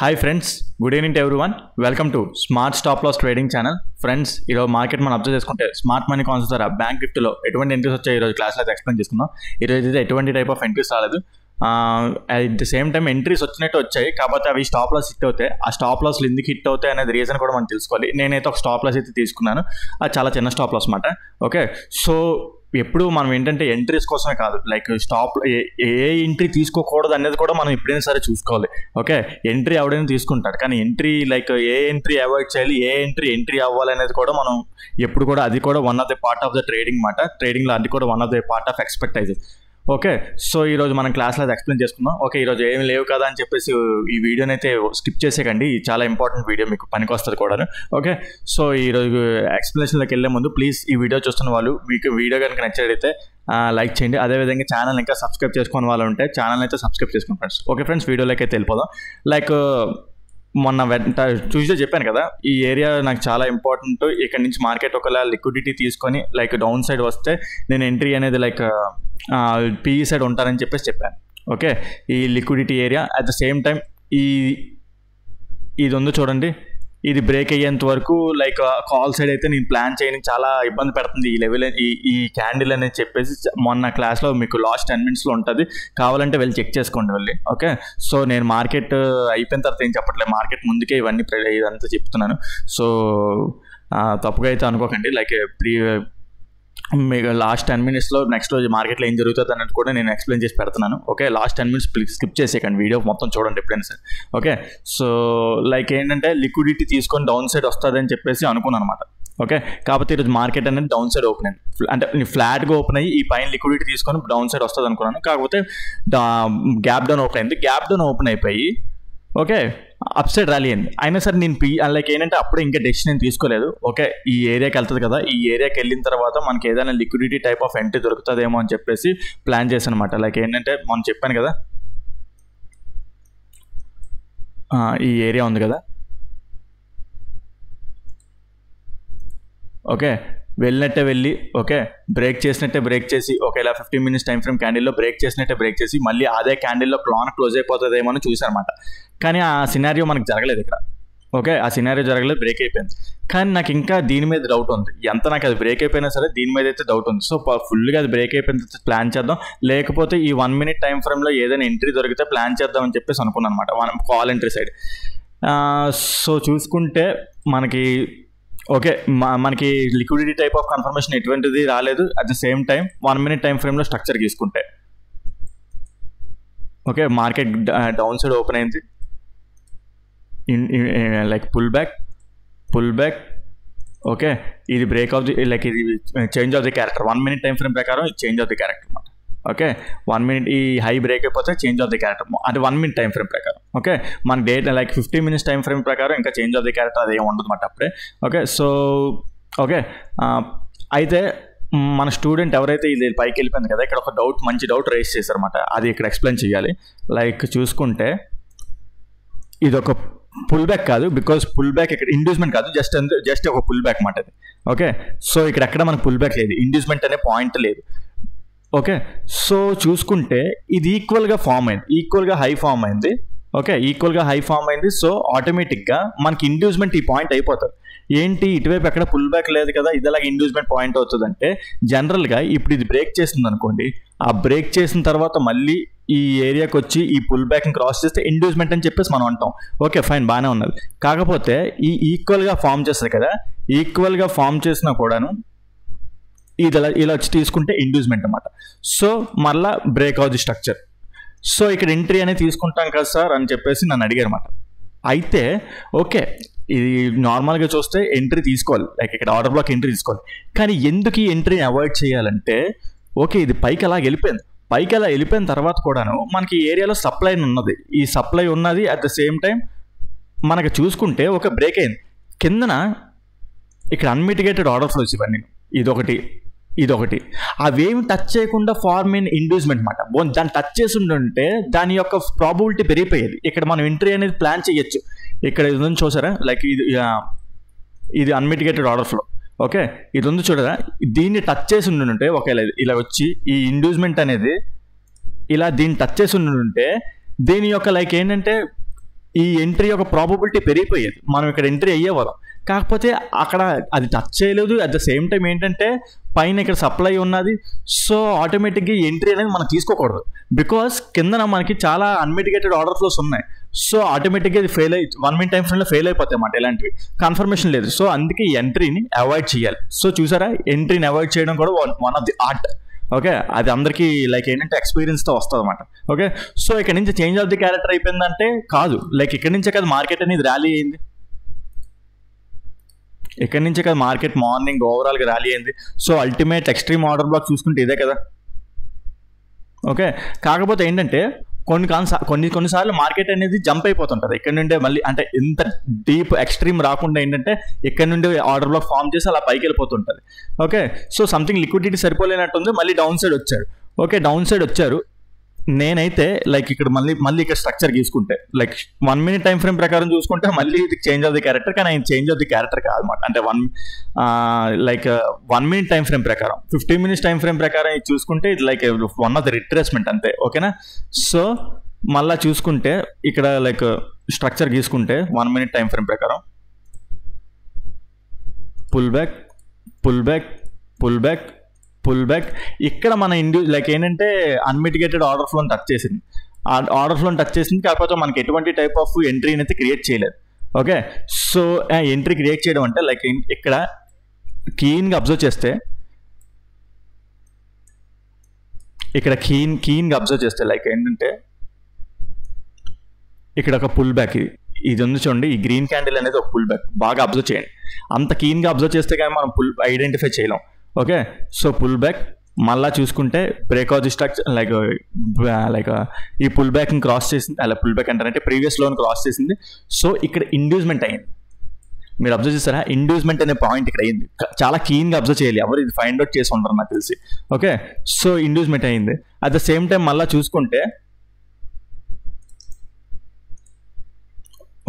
Hi friends, good evening to everyone. Welcome to smart stop loss trading channel. Friends, ఈరోజు market మనం observe చేసుకుంటే smart money concept ద్వారా bank నిఫ్టీలో ఎటువంటి entries వచ్చాయి ఈరోజు క్లాస్లో అయితే ఎక్స్ప్లెయిన్ చేసుకుందాం. ఈరోజు అయితే ఎటువంటి టైప్ ఆఫ్ ఎంట్రీస్ రాలేదు. At the same time entries వచ్చినట్టు వచ్చాయి, కాకపోతే అవి స్టాప్ లాస్ హిట్ అవుతాయి. ఆ స్టాప్ లాస్లు ఎందుకు హిట్ అవుతాయి అనేది రీజన్ కూడా మనం తెలుసుకోవాలి. నేనైతే ఒక స్టాప్ లాస్ అయితే తీసుకున్నాను, అది చాలా చిన్న స్టాప్ లాస్ అన్నమాట. ఓకే, సో ఎప్పుడు మనం ఏంటంటే ఎంట్రీస్ కోసమే కాదు, లైక్ స్టాప్ ఏ ఎంట్రీ తీసుకోకూడదు అనేది కూడా మనం ఎప్పుడైనా సరే చూసుకోవాలి. ఓకే, ఎంట్రీ ఎవడైనా తీసుకుంటాడు, కానీ ఎంట్రీ లైక్ ఏ ఎంట్రీ అవాయిడ్ చేయాలి, ఏ ఎంట్రీ అవ్వాలి అనేది కూడా మనం ఎప్పుడు కూడా, అది కూడా one of the part of the trading మాట. ట్రేడింగ్లో అది కూడా one of the part of expertises. Okay, so ఈరోజు మనం క్లాస్లో అది ఎక్స్ప్లెయిన్ చేసుకుందాం. ఓకే, ఈరోజు ఏమి లేవు కదా అని చెప్పేసి ఈ వీడియోని అయితే స్కిప్ చేసేకండి, చాలా ఇంపార్టెంట్ వీడియో, మీకు పనికి వస్తుంది కూడా. ఓకే, సో ఈరోజు ఎక్స్ప్లెనేషన్లోకి వెళ్ళే ముందు ప్లీజ్ ఈ వీడియో చూస్తున్న వాళ్ళు మీకు వీడియో కనుక నచ్చినట్లయితే లైక్ చేయండి. అదేవిధంగా ఛానల్ ఇంకా సబ్స్క్రైబ్ చేసుకునే వాళ్ళు ఉంటే ఛానల్ అయితే సబ్స్క్రైబ్ చేసుకోండి ఫ్రెండ్స్. ఓకే ఫ్రెండ్స్, వీడియోలోకి అయితే వెళ్ళిపోదాం. లైక్ మొన్న ట్యూస్డే చెప్పాను కదా, ఈ ఏరియా నాకు చాలా ఇంపార్టెంట్. ఇక్కడ నుంచి మార్కెట్ ఒకవేళ లిక్విడిటీ తీసుకొని లైక్ డౌన్ సైడ్ వస్తే నేను ఎంట్రీ అనేది లైక్ పీఈ సైడ్ ఉంటానని చెప్పాను. ఓకే, ఈ liquidity area at the same time ఇది ఉందో చూడండి, ఇది బ్రేక్ అయ్యేంత వరకు లైక్ కాల్ సైడ్ అయితే నేను ప్లాన్ చేయని చాలా ఇబ్బంది పెడుతుంది ఈ లెవెల్, ఈ క్యాండిల్ అనేది చెప్పేసి మొన్న క్లాస్లో మీకు లాస్ట్ 10 minutesలో ఉంటుంది, కావాలంటే వెళ్ళి చెక్ చేసుకోండి వెళ్ళి. ఓకే, సో నేను మార్కెట్ అయిపోయిన తర్వాత ఏం చెప్పట్లేదు, మార్కెట్ ముందుకే ఇదంతా చెప్తున్నాను. సో తప్పుగా అయితే అనుకోకండి, లైక్ మీకు లాస్ట్ 10 minutesలో నెక్స్ట్ రోజు మార్కెట్లో ఏం జరుగుతుంది అన్నట్టు కూడా నేను ఎక్స్ప్లెయిన్ చేసి పెడుతున్నాను. ఓకే, లాస్ట్ 10 minutes స్కిప్ చేసేయకండి, వీడియో మొత్తం చూడండి ఎప్పుడైనా సరే. ఓకే, సో లైక్ ఏంటంటే లిక్విడిటీ తీసుకొని డౌన్ సైడ్ వస్తుంది అని చెప్పేసి అనుకున్నాను అనమాట. ఓకే, కాకపోతే ఈరోజు మార్కెట్ అనేది డౌన్ సైడ్ ఓపెన్ అయింది, అంటే ఫ్లాట్గా ఓపెన్ అయ్యి ఈ పైన లిక్విడిటీ తీసుకొని డౌన్ సైడ్ వస్తుంది అనుకున్నాను, కాకపోతే గ్యాప్ డౌన్ ఓపెన్ అయింది. గ్యాప్ డౌన్ ఓపెన్ అయిపోయి ఓకే అప్ సైడ్ ర్యాలీ అయింది. అయినా సరే నేను లైక్ ఏంటంటే అప్పుడే ఇంకా డెసిషన్ నేను తీసుకోలేదు. ఓకే, ఈ ఏరియాకి వెళ్తుంది కదా, ఈ ఏరియాకి వెళ్ళిన తర్వాత మనకి ఏదైనా లిక్విడిటీ టైప్ ఆఫ్ ఎంట్రీ దొరుకుతుందేమో అని చెప్పేసి ప్లాన్ చేశాను అనమాట. లైక్ ఏంటంటే మనం చెప్పాను కదా, ఈ ఏరియా ఉంది కదా. ఓకే, వెళ్ళినట్టే వెళ్ళి ఓకే బ్రేక్ చేసినట్టే బ్రేక్ చేసి ఓకే ఇలా 15 minutes టైం ఫ్రేమ్ క్యాండిల్లో బ్రేక్ చేసినట్టే బ్రేక్ చేసి మళ్ళీ అదే క్యాండిల్లో క్లోజ్ అయిపోతుందేమో అని చూసానమాట. కానీ ఆ సినారియో మనకు జరగలేదు ఇక్కడ. ఓకే, ఆ సినారియో జరగలేదు, బ్రేక్ అయిపోయింది. కానీ నాకు ఇంకా దీని మీద డౌట్ ఉంది, ఎంత నాకు అది బ్రేక్ అయిపోయినా సరే దీని మీద అయితే డౌట్ ఉంది. సో ఫుల్గా అది బ్రేక్ అయిపోయిన తర్వాత ప్లాన్ చేద్దాం, లేకపోతే ఈ 1 minute టైం ఫ్రేమ్లో ఏదైనా ఎంట్రీ దొరికితే ప్లాన్ చేద్దాం అని చెప్పేసి అనుకున్నాను అనమాట, మనం కాల్ ఎంట్రీ సైడ్. సో చూసుకుంటే మనకి ఓకే మనకి లిక్విడిటీ టైప్ ఆఫ్ కన్ఫర్మేషన్ ఎటువంటిది రాలేదు. At the same time 1 minute time ఫ్రేమ్లో స్ట్రక్చర్ తీసుకుంటే okay market down side open అయింది, లైక్ పుల్ బ్యాక్. ఓకే, ఇది బ్రేక్ ఆఫ్ ది లైక్ ఇది change of the character. 1 minute time frame ప్రకారం ఇది change of the character అనమాట. Okay, 1 minute ఈ high break అయిపోతే చేంజ్ ఆఫ్ ది క్యారెక్టర్, అంటే 1 minute time frame ప్రకారం. ఓకే, మన date like 15 minutes time frame ప్రకారం ఇంకా చేంజ్ ఆఫ్ ది క్యారెక్టర్ అదేం ఉండదు అన్నమాట అప్పుడే. ఓకే, సో ఓకే అయితే మన స్టూడెంట్ ఎవరైతే ఇది పైకి వెళ్ళిపోయింది కదా, ఇక్కడ ఒక మంచి డౌట్ రేస్ చేశారన్నమాట, అది ఇక్కడ ఎక్స్ప్లెయిన్ చేయాలి. లైక్ చూసుకుంటే ఇది ఒక పుల్ బ్యాక్ కాదు, బికాజ్ పుల్ బ్యాక్ ఇక్కడ ఇండ్యూస్మెంట్ కాదు, జస్ట్ ఒక పుల్ బ్యాక్ మాట అది. ఓకే, సో ఇక్కడ ఎక్కడ మనకు పుల్ బ్యాక్ లేదు, ఇండ్యూస్మెంట్ అనే పాయింట్ లేదు. ఓకే, సో చూసుకుంటే ఇది ఈక్వల్గా హై ఫామ్ అయింది. ఓకే, ఈక్వల్గా హై ఫామ్ అయింది. సో ఆటోమేటిక్గా మనకి ఇండ్యూస్మెంట్ ఈ పాయింట్ అయిపోతుంది. ఏంటి ఇటువైపు ఎక్కడ పుల్ బ్యాక్ లేదు కదా, ఇదిలాగా ఇండ్యూస్మెంట్ పాయింట్ అవుతుందంటే జనరల్గా ఇప్పుడు ఇది బ్రేక్ చేసింది అనుకోండి, ఆ బ్రేక్ చేసిన తర్వాత మళ్ళీ ఈ ఏరియాకి వచ్చి ఈ పుల్ బ్యాక్ని క్రాస్ చేస్తే ఇండ్యూస్మెంట్ అని చెప్పేసి మనం అంటాం. ఓకే ఫైన్, బాగానే ఉన్నది. కాకపోతే ఈ ఈక్వల్గా ఫామ్ చేస్తుంది కదా, ఈక్వల్గా ఫామ్ చేసినా కూడాను ఇది ఇలా వచ్చి తీసుకుంటే ఇండ్యూస్మెంట్ అన్నమాట. సో మళ్ళీ break out the structure. So ఇక్కడ ఎంట్రీ అనేది తీసుకుంటాం కదా సార్ అని చెప్పేసి నన్ను అడిగారు అన్నమాట. అయితే ఓకే, ఇది నార్మల్గా చూస్తే ఎంట్రీ తీసుకోవాలి, లైక్ ఇక్కడ ఆర్డర్ బ్లాక్ ఎంట్రీ తీసుకోవాలి. కానీ ఎందుకు ఈ ఎంట్రీని అవాయిడ్ చేయాలంటే ఓకే ఇది పైకి అలా వెళ్ళిపోయిన తర్వాత కూడాను మనకి ఈ ఏరియాలో సప్లై ఉన్నది, ఈ సప్లై ఉన్నది. అట్ ద సేమ్ టైం మనకి చూసుకుంటే ఒక బ్రేక్ అయింది కిందన, ఇక్కడ అన్మిటిగేటెడ్ ఆర్డర్ ఫ్లోస్ ఇవన్నీ, ఇదొకటి అవేమి టచ్ చేయకుండా ఫార్మ్ ఇన్ ఇండ్యూస్మెంట్ అనమాట. దాన్ని టచ్ చేసి ఉంటే దాని యొక్క ప్రాబిలిటీ పెరిగిపోయేది. ఇక్కడ మనం ఎంట్రీ అనేది ప్లాన్ చేయొచ్చు. ఇక్కడ ఇది ఉంది చూసారా, లైక్ ఇది అన్మిటిగేటెడ్ ఆర్డర్ ఫ్లో. ఓకే, ఇది ఉంది చూడరా, దీన్ని టచ్ చేసి ఉంటే ఒకవేళ ఇలా వచ్చి ఈ ఇండ్యూస్మెంట్ అనేది ఇలా దీన్ని టచ్ చేసి ఉంటే దీని యొక్క లైక్ ఏంటంటే ఈ ఎంట్రీ యొక్క ప్రాబబిలిటీ పెరిగిపోయేది, మనం ఇక్కడ ఎంట్రీ అయ్యేవాళ్ళం. కాకపోతే అక్కడ అది టచ్ చేయలేదు. అట్ ద సేమ్ టైం ఏంటంటే పైన ఇక్కడ సప్లై ఉన్నది. సో ఆటోమేటిక్గా ఎంట్రీ అనేది మనం తీసుకోకూడదు, బికాస్ కిందన మనకి చాలా అన్మిటిగేటెడ్ ఆర్డర్ ఫ్లోస్ ఉన్నాయి. సో ఆటోమేటిక్గా ఇది ఫెయిల్ అయ్యి 1 minute టైం ఫ్రేమ్లో ఫెయిల్ అయిపోతాయి అన్నమాట. ఇలాంటివి కన్ఫర్మేషన్ లేదు. సో అందుకే ఈ ఎంట్రీని అవాయిడ్ చేయాలి. సో చూసారా, ఎంట్రీని అవాయిడ్ చేయడం కూడా one of the art. Okay, అది అందరికీ లైక్ ఏంటంటే ఎక్స్పీరియన్స్తో వస్తుంది అనమాట. ఓకే, సో ఇక్కడ నుంచి చేంజ్ ఆఫ్ ది క్యారెక్టర్ అయిపోయిందంటే కాదు, లైక్ ఇక్కడ నుంచే కదా మార్కెట్ అనేది ర్యాలీ అయింది. ఇక్కడ నుంచే కదా మార్కెట్ మార్నింగ్ ఓవరాల్గా ర్యాలీ అయింది. So ultimate extreme order black చూసుకుంటే ఇదే కదా. ఓకే, కాకపోతే ఏంటంటే కొన్నిసార్లు మార్కెట్ అనేది జంప్ అయిపోతుంటుంది. ఇక్కడ నుండే మళ్ళీ అంటే ఇంత డీప్ ఎక్స్ట్రీమ్ రాకుండా ఏంటంటే ఇక్కడ నుండి ఆర్డర్ బ్లాక్ ఫామ్ చేసి అలా పైకి వెళ్ళిపోతుంటుంది. ఓకే, సో సంథింగ్ లిక్విడిటీ సరిపోలేనట్టుంది, మళ్ళీ డౌన్ సైడ్ వచ్చారు. ఓకే, డౌన్ సైడ్ వచ్చారు. నేనైతే లైక్ ఇక్కడ మళ్ళీ ఇక్కడ స్ట్రక్చర్ తీసుకుంటే లైక్ 1 minute టైం ఫ్రేమ్ ప్రకారం చూసుకుంటే మళ్ళీ ఇది చేంజ్ ఆఫ్ ది క్యారెక్టర్, కానీ ఆయన చేంజ్ ఆఫ్ ది క్యారెక్టర్ కాదన్నమాట. అంటే 1 minute టైం ఫ్రేమ్ ప్రకారం 15 minutes టైం ఫ్రేమ్ ప్రకారం ఇది చూసుకుంటే ఇది like one of the retracement అంతే. ఓకేనా, సో మళ్ళీ చూసుకుంటే ఇక్కడ లైక్ స్ట్రక్చర్ గీసుకుంటే 1 minute టైం ఫ్రేమ్ ప్రకారం pull back pull back pull back pull back. ఇక్కడ మన లైక్ ఏంటంటే అన్మిటిగేటెడ్ ఆర్డర్ ఫ్లోని టచ్ చేసింది. ఆ ఆర్డర్ ఫ్లోని టచ్ చేసింది, కాకపోతే మనకి ఎటువంటి టైప్ ఆఫ్ ఎంట్రీని అయితే క్రియేట్ చేయలేదు. ఓకే, సో ఎంట్రీ క్రియేట్ చేయడం అంటే లైక్ ఇక్కడ కీన్గా అబ్జర్వ్ చేస్తే కీన్గా అబ్జర్వ్ చేస్తే లైక్ ఏంటంటే ఇక్కడ ఒక పుల్ బ్యాక్ ఇది ఉంది చూడండి. ఈ గ్రీన్ క్యాండిల్ అనేది ఒక పుల్ బ్యాక్, బాగా అబ్జర్వ్ చేయండి. అంత కీన్గా అబ్జర్వ్ చేస్తే కానీ మనం ఐడెంటిఫై చేయలేం. ఓకే, సో పుల్ బ్యాక్ మళ్ళీ చూసుకుంటే break of the structure like ఈ పుల్ బ్యాక్ని క్రాస్ చేసింది. అలా పుల్ బ్యాక్ అంటే ప్రీవియస్ లోన్ క్రాస్ చేసింది. సో ఇక్కడ ఇండ్యూస్మెంట్ అయింది. మీరు అబ్జర్వ్ చేస్తారా, ఇండ్యూస్మెంట్ అనే పాయింట్ ఇక్కడ అయింది. చాలా కీన్గా అబ్జర్వ్ చేయాలి, ఎవరు ఇది ఫైండ్ అవుట్ చేసి ఉంటారు నాకు తెలిసి. ఓకే, సో ఇండ్యూస్మెంట్ అయింది. అట్ ద సేమ్ టైం మళ్ళీ చూసుకుంటే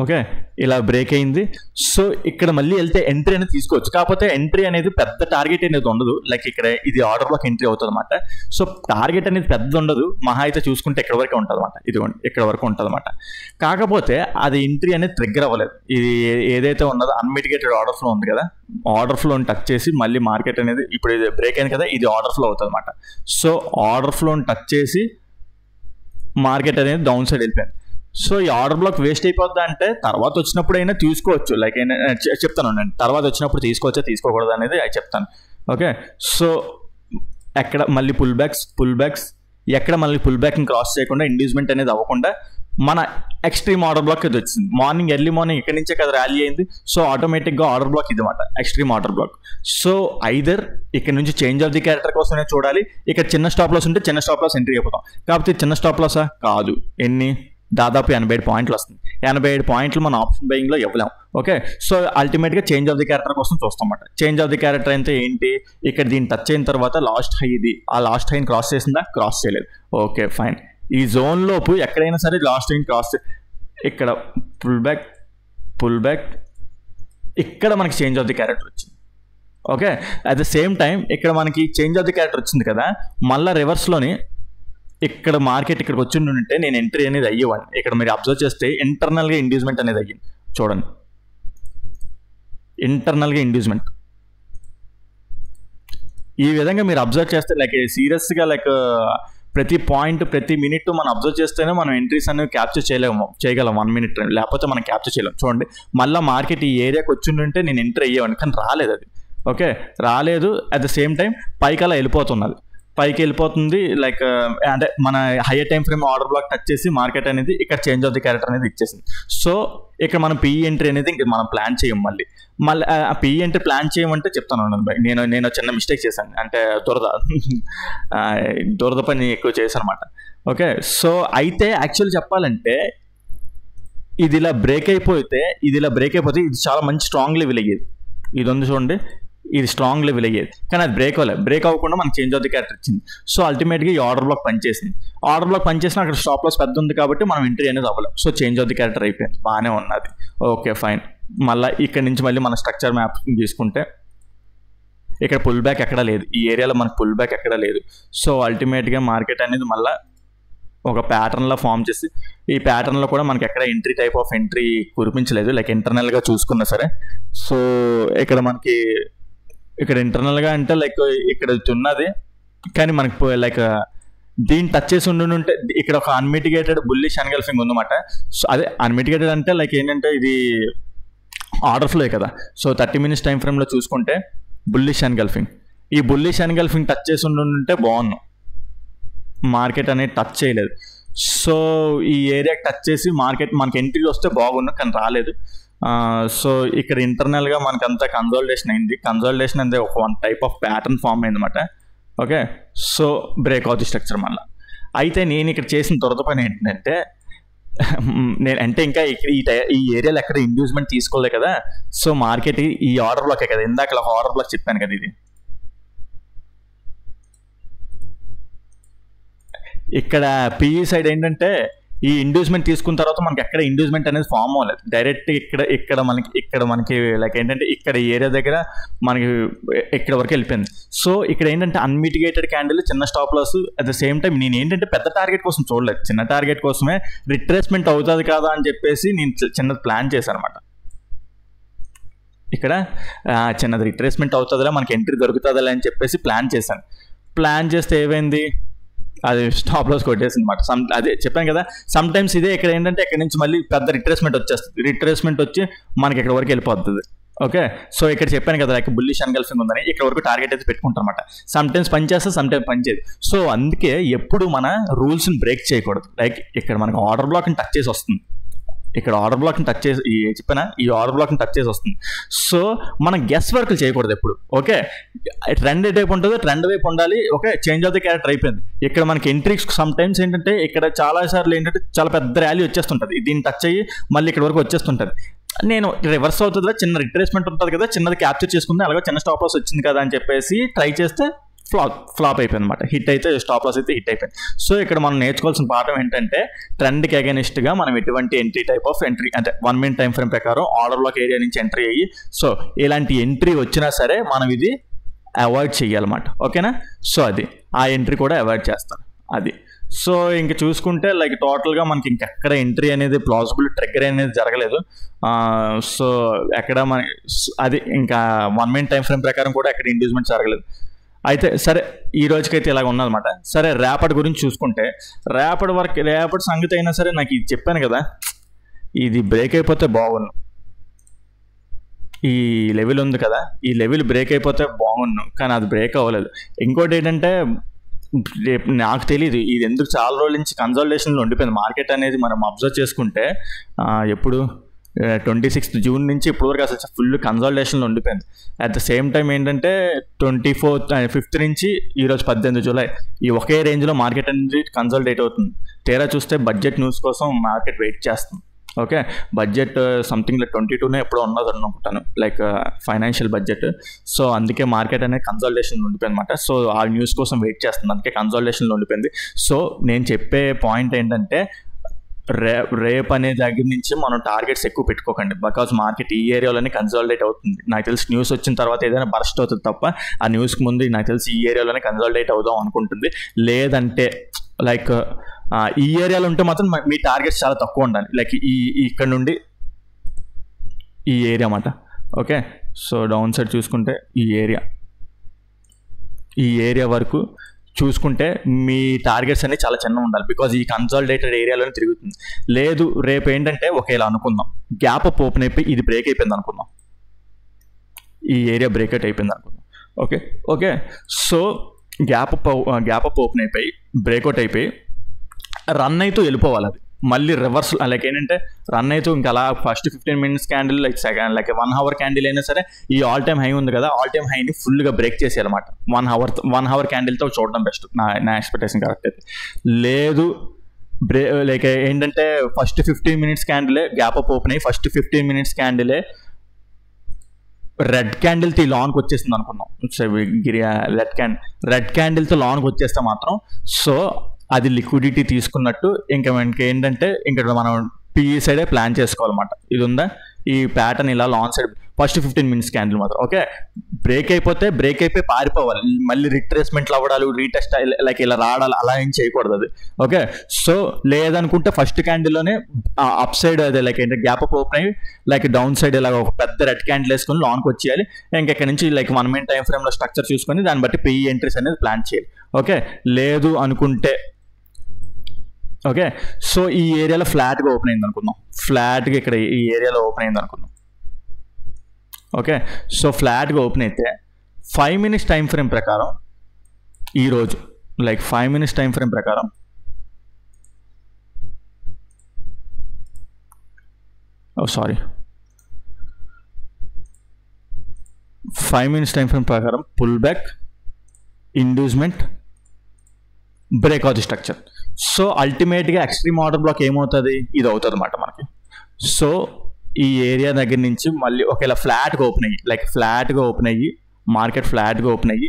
ఓకే ఇలా బ్రేక్ అయింది. సో ఇక్కడ మళ్ళీ వెళ్తే ఎంట్రీ అనేది తీసుకోవచ్చు, కాకపోతే ఎంట్రీ అనేది పెద్ద టార్గెట్ అనేది ఉండదు. లైక్ ఇక్కడ ఇది ఆర్డర్ బ్లాక్ ఎంట్రీ అవుతుంది అనమాట. సో టార్గెట్ అనేది పెద్ద ఉండదు, మహా అయితే చూసుకుంటే ఇక్కడ వరకు ఉంటుంది అనమాట. ఇది ఇక్కడ వరకు ఉంటుంది అనమాట. కాకపోతే అది ఎంట్రీ అనేది ట్రిగ్గర్ అవ్వలేదు. ఇది ఏదైతే ఉన్నదో అన్మిటిగేటెడ్ ఆర్డర్ ఫ్లో ఉంది కదా, ఆర్డర్ ఫ్లోని టచ్ చేసి మళ్ళీ మార్కెట్ అనేది ఇప్పుడు ఇది బ్రేక్ అయింది కదా, ఇది ఆర్డర్ ఫ్లో అవుతుంది అనమాట. సో ఆర్డర్ ఫ్లోని టచ్ చేసి మార్కెట్ అనేది డౌన్ సైడ్ వెళ్ళిపోయింది. సో ఈ ఆర్డర్ బ్లాక్ వేస్ట్ అయిపోద్దా అంటే తర్వాత వచ్చినప్పుడు అయినా తీసుకోవచ్చు. లైక్ చెప్తాను నేను, తర్వాత వచ్చినప్పుడు తీసుకోవచ్చా తీసుకోకూడదు అనేది చెప్తాను. ఓకే, సో ఎక్కడ మళ్ళీ పుల్ బ్యాక్స్ ఎక్కడ మళ్ళీ పుల్ బ్యాక్ని క్రాస్ చేయకుండా ఇండ్యూస్మెంట్ అనేది అవ్వకుండా మన ఎక్స్ట్రీమ్ ఆర్డర్ బ్లాక్ ఇది వచ్చింది. ఎర్లీ మార్నింగ్ ఇక్కడ నుంచే కదా ర్యాలీ అయింది. సో ఆటోమేటిక్గా ఆర్డర్ బ్లాక్ ఇది అనమాట, extreme order black. So either ఇక్కడ నుంచి చేంజ్ ఆఫ్ ది క్యారెక్టర్ కోసమే చూడాలి. ఇక్కడ చిన్న స్టాప్ లాస్ ఉంటే చిన్న స్టాప్ లాస్ ఎంట్రీ అయిపోతాం. కాకపోతే చిన్న స్టాప్ లాసా కాదు, ఎన్ని దాదాపు 87 పాయింట్లు వస్తుంది. 87 పాయింట్లు మన ఆప్షన్ బయింగ్లో ఇవ్వలేం. ఓకే, సో అల్టిమేట్గా చేంజ్ ఆఫ్ ది క్యారెక్టర్ కోసం చూస్తామన్నమాట. చేంజ్ ఆఫ్ ది క్యారెక్టర్ అంటే ఏంటి, ఇక్కడ దీన్ని టచ్ అయిన తర్వాత లాస్ట్ హై ఇది, ఆ లాస్ట్ హైని క్రాస్ చేసిందా, క్రాస్ చేయలేదు. ఓకే ఫైన్, ఈ జోన్ లోపు ఎక్కడైనా సరే లాస్ట్ హైని క్రాస్ ఇక్కడ పుల్ బ్యాక్ ఇక్కడ మనకి చేంజ్ ఆఫ్ ది క్యారెక్టర్ వచ్చింది. Okay, at the same time ఇక్కడ మనకి చేంజ్ ఆఫ్ ది క్యారెక్టర్ వచ్చింది కదా, మళ్ళీ రివర్స్లోని ఇక్కడ మార్కెట్ ఇక్కడికి వచ్చి ఉంటే నేను ఎంట్రీ అనేది అయ్యేవాడిని. ఇక్కడ మీరు అబ్జర్వ్ చేస్తే ఇంటర్నల్గా ఇండ్యూస్మెంట్ అనేది అయ్యింది. చూడండి, ఇంటర్నల్గా ఇండ్యూస్మెంట్ ఈ విధంగా మీరు అబ్జర్వ్ చేస్తే లైక్ సీరియస్గా లైక్ ప్రతి పాయింట్ ప్రతి మినిట్ మనం అబ్జర్వ్ చేస్తేనే మనం ఎంట్రీస్ అనేవి క్యాప్చర్ చేయగలం 1 minute, లేకపోతే మనం క్యాప్చర్ చేయలేం. చూడండి, మళ్ళీ మార్కెట్ ఈ ఏరియాకి వచ్చి ఉంటే నేను ఎంట్రీ అయ్యేవాడిని, కానీ రాలేదు అది. ఓకే, రాలేదు. అట్ ద సేమ్ టైం పైకి అలా పైకి వెళ్ళిపోతుంది. లైక్ అంటే మన hire time frame order black touch చేసి మార్కెట్ అనేది ఇక్కడ చేంజ్ ఆఫ్ ది క్యారెక్టర్ అనేది ఇచ్చేసింది. సో ఇక్కడ మనం పిఈ ఎంట్రీ అనేది ఇంక మనం ప్లాన్ చేయం. మళ్ళీ ఆ పిఈ ఎంట్రీ ప్లాన్ చేయమంటే చెప్తాను. నేను చిన్న మిస్టేక్ చేశాను, అంటే దురద పని ఎక్కువ చేశాను అనమాట. ఓకే, సో అయితే యాక్చువల్ చెప్పాలంటే ఇది ఇలా బ్రేక్ అయిపోతే ఇది చాలా మంచి స్ట్రాంగ్ లెవెల్ అయ్యేది. ఇది ఉంది చూడండి, ఇది స్ట్రాంగ్ లెవెల్ అయ్యేది, కానీ అది బ్రేక్ అవ్వకుండా మనకి చేంజ్ ఆఫ్ ది క్యారెక్టర్ ఇచ్చింది. సో అల్టిమేట్గా ఈ ఆర్డర్ బ్లాక్ పనిచేసింది. ఆర్డర్ బ్లాక్ పనిచేసిన అక్కడ స్టాప్ లాస్ పెద్ద ఉంది కాబట్టి మనం ఎంట్రీ అనేది అవ్వలేం. So change of the character అయిపోయింది, బాగానే ఉన్నది. ఓకే ఫైన్, మళ్ళీ ఇక్కడ నుంచి మళ్ళీ మన స్ట్రక్చర్ మ్యాప్ తీసుకుంటే ఇక్కడ పుల్ బ్యాక్ ఎక్కడా లేదు, ఈ ఏరియాలో మనకు పుల్ బ్యాక్ ఎక్కడా లేదు. సో అల్టిమేట్గా మార్కెట్ అనేది మళ్ళీ ఒక ప్యాటర్న్లో ఫామ్ చేసి ఈ ప్యాటర్న్లో కూడా మనకి ఎక్కడ ఎంట్రీ టైప్ ఆఫ్ ఎంట్రీ కురిపించలేదు, లైక్ ఇంటర్నల్గా చూసుకున్నా సరే. సో ఇక్కడ మనకి ఇక్కడ ఇంటర్నల్గా అంటే లైక్ ఇక్కడ ఉన్నది, కానీ మనకి లైక్ దీన్ని టచ్ చేసి ఉంటే ఇక్కడ ఒక అన్మిటిగేటెడ్ బుల్లిష్ ఎన్గల్ఫింగ్ ఉందన్నమాట. సో అదే అన్మిటిగేటెడ్ అంటే లైక్ ఏంటంటే ఇది ఆర్డర్ ఫ్లో కదా. సో 30 minutes టైం ఫ్రేమ్లో చూసుకుంటే బుల్లిష్ ఎన్గల్ఫింగ్, ఈ బుల్లిష్ ఎన్గల్ఫింగ్ టచ్ చేసి ఉంటే బాగున్నాం, మార్కెట్ అనేది టచ్ చేయలేదు. సో ఈ ఏరియాకి టచ్ చేసి మార్కెట్ మనకి ఎంట్రీ వస్తే బాగున్నాం, కానీ రాలేదు. సో ఇక్కడ ఇంటర్నల్గా మనకి అంతా కన్సాలిడేషన్ అయింది. కన్సాలిడేషన్ అంటే ఒక one type of pattern form అయింది అనమాట. Okay, so break out structure మళ్ళీ. అయితే నేను ఇక్కడ చేసిన త్వరత పని ఏంటంటే నేను అంటే ఇంకా ఇక్కడ ఈ ఏరియాలో ఎక్కడ ఇండ్యూస్మెంట్ తీసుకోలేదు కదా. సో మార్కెట్ ఈ ఆర్డర్ బ్లాకే కదా, ఇందాక ఒక ఆర్డర్ బ్లాక్ చెప్పాను కదా, ఇది ఇక్కడ పిఈ సైడ్ ఏంటంటే ఈ ఇండ్యూస్మెంట్ తీసుకున్న తర్వాత మనకి ఎక్కడ ఇండ్యూస్మెంట్ అనేది ఫామ్ అవ్వలేదు, డైరెక్ట్ ఇక్కడ మనకి లైక్ ఏంటంటే ఇక్కడ ఏరియా దగ్గర మనకి ఇక్కడ వరకు వెళ్ళిపోయింది. సో ఇక్కడ ఏంటంటే అన్మిటిగేటెడ్ క్యాండిల్, చిన్న stop loss. At the same time నేను ఏంటంటే పెద్ద టార్గెట్ కోసం చూడలేదు, చిన్న టార్గెట్ కోసమే రిట్రేస్మెంట్ అవుతుంది కదా అని చెప్పేసి నేను చిన్నది ప్లాన్ చేశాను అనమాట. ఇక్కడ చిన్నది రిట్రేస్మెంట్ అవుతుందిలే, మనకి ఎంట్రీ దొరుకుతుందిలే అని చెప్పేసి ప్లాన్ చేశాను. ప్లాన్ చేస్తే ఏమైంది, అది స్టాప్ లాస్ కొట్టేసింది అనమాట. అదే చెప్పాను కదా, సమ్ టైమ్స్ ఇదే ఇక్కడ ఏంటంటే ఇక్కడ నుంచి మళ్ళీ పెద్ద రిట్రేస్మెంట్ వచ్చేస్తుంది, రిట్రేస్మెంట్ వచ్చి మనకి ఇక్కడ వరకు వెళ్ళిపోతుంది. ఓకే, సో ఇక్కడ చెప్పాను కదా లైక్ బుల్లిష్ ఎన్గల్ఫింగ్ ఉందని, ఇక్కడ వరకు టార్గెట్ అయితే పెట్టుకుంటాం అనమాట. సమ్ టైమ్స్ పని చేస్తే, సమ్ టైమ్స్ పని చేయదు. సో అందుకే ఎప్పుడు మన రూల్స్ని బ్రేక్ చేయకూడదు. లైక్ ఇక్కడ మనకు ఆర్డర్ బ్లాక్ని టచ్ చేసి వస్తుంది, ఇక్కడ ఆర్డర్ బ్లాక్ని టచ్ చేసి చెప్పిన ఈ ఆర్డర్ బ్లాక్ని టచ్ చేసి వస్తుంది. సో మనం గెస్ వర్క్లు చేయకూడదు ఎప్పుడు. ఓకే, ట్రెండ్ ఏ టైప్ ఉంటుందో ట్రెండ్ వైపు ఉండాలి. Okay, change of the character అయిపోయింది. ఇక్కడ మనకి ఎంట్రీస్ సమ్ టైమ్స్ ఏంటంటే ఇక్కడ చాలా సార్లు ఏంటంటే చాలా పెద్ద ర్యాలీ వచ్చేస్తుంటుంది, దీన్ని టచ్ అయ్యి మళ్ళీ ఇక్కడ వరకు వచ్చేస్తుంటుంది. నేను రివర్స్ అవుతుందా, చిన్న రిట్రేస్మెంట్ ఉంటుంది కదా, చిన్నది క్యాప్చర్ చేసుకుంది, అలాగే చిన్న స్టాప్ లాస్ వచ్చింది కదా అని చెప్పేసి ట్రై చేస్తే ఫ్లాప్ అయిపోయింది అనమాట. హిట్ అయితే స్టాప్ లాస్ అయితే హిట్ అయిపోయింది. సో ఇక్కడ మనం నేర్చుకోవాల్సిన పాఠం ఏంటంటే ట్రెండ్కి అగైనిస్ట్గా మనం ఎటువంటి ఎంట్రీ టైప్ ఆఫ్ ఎంట్రీ అంటే 1 minute టైం ఫ్రేమ్ ప్రకారం ఆర్డర్ బ్లాక్ ఏరియా నుంచి ఎంట్రీ అయ్యి, సో ఇలాంటి ఎంట్రీ వచ్చినా సరే మనం ఇది అవాయిడ్ చేయాలన్నమాట. ఓకేనా, సో అది ఆ ఎంట్రీ కూడా అవాయిడ్ చేస్తారు అది. సో ఇంక చూసుకుంటే లైక్ టోటల్గా మనకి ఇంకెక్కడ ఎంట్రీ అనేది ప్లాజిబుల్ ట్రిగ్గర్ అనేది జరగలేదు. సో ఎక్కడ మన అది ఇంకా 1 minute టైం ఫ్రేమ్ ప్రకారం కూడా ఎక్కడ ఇండ్యూస్మెంట్ జరగలేదు. అయితే సరే ఈ రోజుకైతే ఇలాగ ఉన్నదన్నమాట. సరే రేపటి గురించి చూసుకుంటే రేపటి సంగతి అయినా సరే నాకు ఇది చెప్పాను కదా, ఇది బ్రేక్ అయిపోతే బాగున్నాను, ఈ లెవెల్ ఉంది కదా, ఈ లెవెల్ బ్రేక్ అయిపోతే బాగున్నాను, కానీ అది బ్రేక్ అవ్వలేదు. ఇంకోటి ఏంటంటే నాకు తెలియదు ఇది ఎందుకు చాలా రోజుల నుంచి కన్సాలిడేషన్లో ఉండిపోయింది మార్కెట్ అనేది. మనం అబ్జర్వ్ చేసుకుంటే ఎప్పుడు 26th June నుంచి ఇప్పటివరకు అసలు ఫుల్ కన్సాలిడేషన్లో ఉండిపోయింది. అట్ ద సేమ్ టైం ఏంటంటే 5th నుంచి ఈరోజు 18 July ఈ ఒకే రేంజ్లో మార్కెట్ అనేది కన్సాలిడేట్ అవుతుంది. తీరా చూస్తే బడ్జెట్ న్యూస్ కోసం మార్కెట్ వెయిట్ చేస్తుంది. ఓకే, బడ్జెట్ సంథింగ్ లైక్ 22 ఎప్పుడో ఉన్నది అనుకుంటాను, లైక్ ఫైనాన్షియల్ బడ్జెట్. సో అందుకే మార్కెట్ అనేది కన్సాలిడేషన్లో ఉండిపోయింది అనమాట. సో ఆ న్యూస్ కోసం వెయిట్ చేస్తుంది, అందుకే కన్సాలిడేషన్లో ఉండిపోయింది. సో నేను చెప్పే పాయింట్ ఏంటంటే రేపు అనే దగ్గర నుంచి మనం టార్గెట్స్ ఎక్కువ పెట్టుకోకండి, బికాజ్ మార్కెట్ ఈ ఏరియాలోనే కన్సాలిడేట్ అవుతుంది. నాకు తెలిసి న్యూస్ వచ్చిన తర్వాత ఏదైనా బర్స్ట్ అవుతుంది తప్ప ఆ న్యూస్కి ముందు నాకు తెలిసి ఈ ఏరియాలోనే కన్సాలిడేట్ అవుదాం అనుకుంటుంది. లేదంటే లైక్ ఈ ఏరియాలో ఉంటే మాత్రం మీ టార్గెట్స్ చాలా తక్కువ ఉండాలి, లైక్ ఇక్కడ నుండి ఈ ఏరియా అన్నమాట. ఓకే, సో డౌన్ సైడ్ చూసుకుంటే ఈ ఏరియా వరకు చూసుకుంటే మీ టార్గెట్స్ అన్ని చాలా చిన్నగా ఉండాలి, బికాజ్ ఈ కన్సాలిడేటెడ్ ఏరియాలోనే తిరుగుతుంది. లేదు రేపు ఏంటంటే ఒకేలా అనుకుందాం, గ్యాప్ అప్ ఓపెన్ అయిపోయి ఇది బ్రేక్ అయిపోయింది అనుకుందాం, ఈ ఏరియా బ్రేక్అవుట్ అయిపోయింది అనుకుందాం. Okay, so gap up open అయిపోయి బ్రేక్అవుట్ అయిపోయి రన్ అయితే వెళ్ళిపోవాలి. అది మళ్ళీ రివర్స్ లైక్ ఏంటంటే రన్ అయితే ఇంకా అలా first 15 minutes candle like 1 hour candle అయినా సరే ఈ ఆల్ టైమ్ హై ఉంది కదా, ఆల్ టైమ్ హైని ఫుల్గా బ్రేక్ చేసేయాలన్నమాట. 1 hour క్యాండిల్తో చూడడం బెస్ట్ నా ఎక్స్పెక్టేషన్ కరెక్ట్ అయితే. లేదు లైక్ ఏంటంటే ఫస్ట్ 15 minutes క్యాండిలే గ్యాప్ అప్ ఓపెన్ అయ్యి ఫస్ట్ 15 minutes క్యాండిలే రెడ్ క్యాండిల్తో లాంగ్కి వచ్చేసింది అనుకుందాం, రెడ్ క్యాండిల్తో లాంగ్కి వచ్చేస్తే మాత్రం సో అది లిక్విడిటీ తీసుకున్నట్టు. ఇంకా మనకి ఏంటంటే ఇంకా మనం పిఈ సైడే ప్లాన్ చేసుకోవాలన్నమాట. ఇది ఉందా, ఈ ప్యాటర్న్ ఇలా long side first 15 minutes candle మాత్రం. ఓకే, బ్రేక్ అయిపోయి పారిపోవాలి, మళ్ళీ రిట్రేస్మెంట్లు అవ్వడాలు, రీటెస్ట్ లైక్ ఇలా రావడాలు అలా ఏం చేయకూడదు అది. ఓకే, సో లేదనుకుంటే ఫస్ట్ క్యాండిల్లోనే అప్ సైడ్ అదే లైక్ ఏంటంటే గ్యాప్ అప్ ఓపెన్ అయ్యి లైక్ డౌన్ సైడ్ ఇలా ఒక పెద్ద రెడ్ క్యాండిల్ వేసుకొని లాంగ్కి వచ్చేయాలి. ఇంకెక్కడి నుంచి లైక్ 1 minute టైం ఫ్రేమ్లో స్ట్రక్చర్ చూసుకొని దాన్ని బట్టి పిఈ ఎంట్రీస్ అనేది ప్లాన్ చేయాలి. ఓకే, లేదు అనుకుంటే ఓకే, సో ఈ ఏరియాలో ఫ్లాట్గా ఓపెన్ అయింది అనుకుందాం, ఫ్లాట్గా ఇక్కడ ఈ ఏరియాలో ఓపెన్ అయింది అనుకుందాం. ఓకే, సో ఫ్లాట్గా ఓపెన్ అయితే 5 minutes టైం ఫ్రేమ్ ప్రకారం ఈరోజు లైక్ 5 minutes టైం ఫ్రేమ్ ప్రకారం సారీ 5 minutes టైం ఫ్రేమ్ ప్రకారం pull back, inducement, break out structure. So అల్టిమేట్గా ఎక్స్ట్రీమ్ ఆర్డర్ బ్లాక్ ఏమవుతుంది, ఇది అవుతుంది అన్నమాట మనకి. సో ఈ ఏరియా దగ్గర నుంచి మళ్ళీ ఒకవేళ ఫ్లాట్గా ఓపెన్ అయ్యి మార్కెట్ ఫ్లాట్గా ఓపెన్ అయ్యి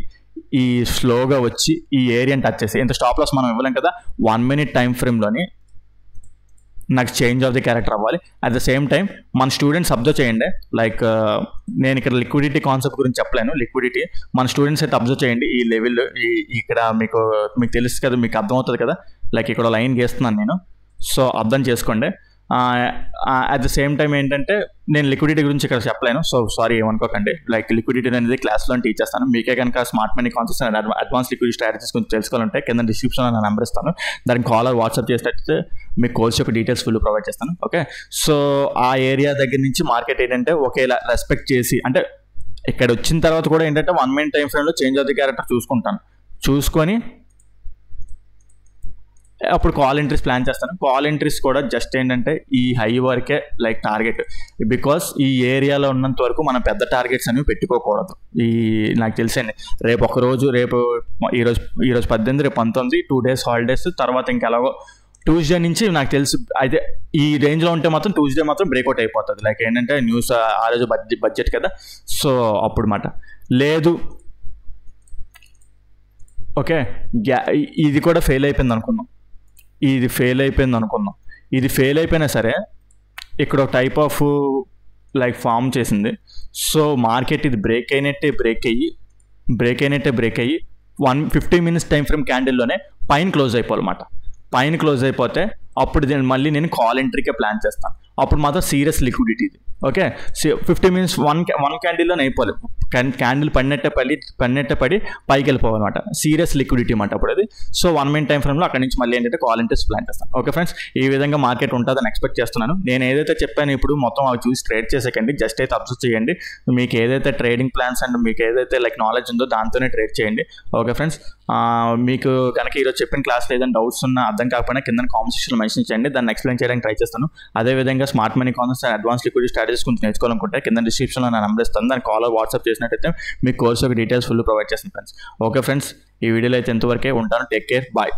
ఈ స్లోగా వచ్చి ఈ ఏరియాని టచ్ చేసి ఎంత స్టాప్ లాస్ మనం ఇవ్వలేం కదా, 1 minute టైం ఫ్రేమ్లోని నాకు చేంజ్ ఆఫ్ ది క్యారెక్టర్ అవ్వాలి. అట్ ద సేమ్ టైం మన స్టూడెంట్స్ అబ్జర్వ్ చేయండి, లైక్ నేను ఇక్కడ లిక్విడిటీ కాన్సెప్ట్ గురించి చెప్పలేను, లిక్విడిటీ మన స్టూడెంట్స్ అయితే అబ్జర్వ్ చేయండి. ఈ లెవెల్ ఇక్కడ మీకు తెలుసు కదా, మీకు అర్థమవుతుంది కదా, లైక్ ఇక్కడ లైన్ గీస్తున్నాను నేను, సో అర్థం చేసుకోండి. అట్ ద సేమ్ టైం ఏంటంటే నేను లిక్విడిటీ గురించి ఇక్కడ చెప్పలేను, సో సారీ ఏమనుకోకండి. లైక్ లిక్విడిటీ అనేది క్లాస్లో టీచ్ చేస్తాను. మీకే కనుక smart money concepts and advance liquidity strategies గురించి తెలుసుకోవాలంటే కింద డిస్క్రిప్షన్లో నేను నెంబర్ ఇస్తాను, దానికి కాల్ వాట్సాప్ చేసినట్టు మీకు కోర్స్ యొక్క డీటెయిల్స్ ఫుల్ ప్రొవైడ్ చేస్తాను. ఓకే, సో ఆ ఏరియా దగ్గర నుంచి మార్కెట్ ఏంటంటే ఒకేలా రెస్పెక్ట్ చేసి, అంటే ఇక్కడ వచ్చిన తర్వాత కూడా ఏంటంటే 1 minute టైం ఫ్రేమ్లో చేంజ్ ఆఫ్ ది క్యారెక్టర్ చూసుకొని అప్పుడు కాల్ ఎంట్రీస్ ప్లాన్ చేస్తాను. కాల్ ఎంట్రీస్ కూడా జస్ట్ ఏంటంటే ఈ హై వరకే లైక్ టార్గెట్, బికాస్ ఈ ఏరియాలో ఉన్నంత వరకు మనం పెద్ద టార్గెట్స్ అనేవి పెట్టుకోకూడదు. నాకు తెలిసండి, రేపు ఈరోజు 18, రేపు 19, 2 days హాలిడేస్ తర్వాత ఇంకెలాగో ట్యూస్డే నుంచి నాకు తెలుసు అయితే ఈ రేంజ్లో ఉంటే మాత్రం ట్యూస్డే మాత్రం బ్రేక్అవుట్ అయిపోతుంది. లైక్ ఏంటంటే న్యూస్ ఆ రోజు బడ్జెట్ కదా, సో అప్పుడు మాట లేదు. ఓకే, ఇది కూడా ఫెయిల్ అయిపోయింది అనుకుందాం, ఇది ఫెయిల్ అయిపోయినా సరే ఇక్కడ ఒక టైప్ ఆఫ్ లైక్ ఫామ్ చేసింది. సో మార్కెట్ ఇది బ్రేక్ అయినట్టే బ్రేక్ అయ్యి 50 minutes టైం ఫ్రేమ్ క్యాండిల్లోనే పైన క్లోజ్ అయిపోవాలన్నమాట. పైన క్లోజ్ అయిపోతే అప్పుడు మళ్ళీ నేను కాల్ ఎంట్రీకే ప్లాన్ చేస్తాను. అప్పుడు మాత్రం సీరియస్ లిక్విడిటీ ఇది. ఓకే, 50 minutes వన్ క్యాండిల్లోనే అయిపోలేదు, క్యాండిల్ పడినట్టే పడి పైకి వెళ్ళిపోవాలన్నమాట, సీరియస్ లిక్విడిటీ అన్నమాట అప్పుడు అది. సో 1 minute టైం ఫ్రేమ్లో అక్కడ నుంచి మళ్ళీ ఏంటంటే కాల్ ఎంట్రీస్ ప్లాన్ చేస్తాను. ఓకే ఫ్రెండ్స్, ఈ విధంగా మార్కెట్ ఉంటుందని ఎక్స్పెక్ట్ చేస్తున్నాను. నేను ఏదైతే చెప్పాను ఇప్పుడు మొత్తం అవి చూసి ట్రేడ్ చేసేకండి, జస్ట్ అయితే అబ్జర్వ్ చేయండి. మీకు ఏదైతే ట్రేడింగ్ ప్లాన్స్ అండ్ మీకు ఏదైతే లైక్ నాలెడ్జ్ ఉందో దాంతోనే ట్రేడ్ చేయండి. ఓకే ఫ్రెండ్స్, మీకు కనుక ఈరోజు చెప్పిన క్లాస్లో ఏదైనా డౌట్స్ ఉన్నా అర్థం కాకపోయినా కింద కామెంట్ సెక్షన్లో మెన్షన్ చేయండి, దాన్ని ఎక్స్ప్లెయిన్ చేయడానికి ట్రై చేస్తాను. అదేవిధంగా smart money concepts and advance liquidity strategies గురించి నేర్చుకోవాలనుకుంటే కింద డిస్క్రిప్షన్లో నా నెంబర్ ఇస్తాను, దాన్ని కాల్ వాట్సాప్ చేసినట్టయితే మీకు కోర్స్ యొక్క డీటెయిల్స్ ఫుల్ ప్రొవైడ్ చేస్తాను ఫ్రెండ్స్. ఓకే ఫ్రెండ్స్, ఈ వీడియోలో అయితే ఎంతవరకే ఉంటాను. Take care, bye.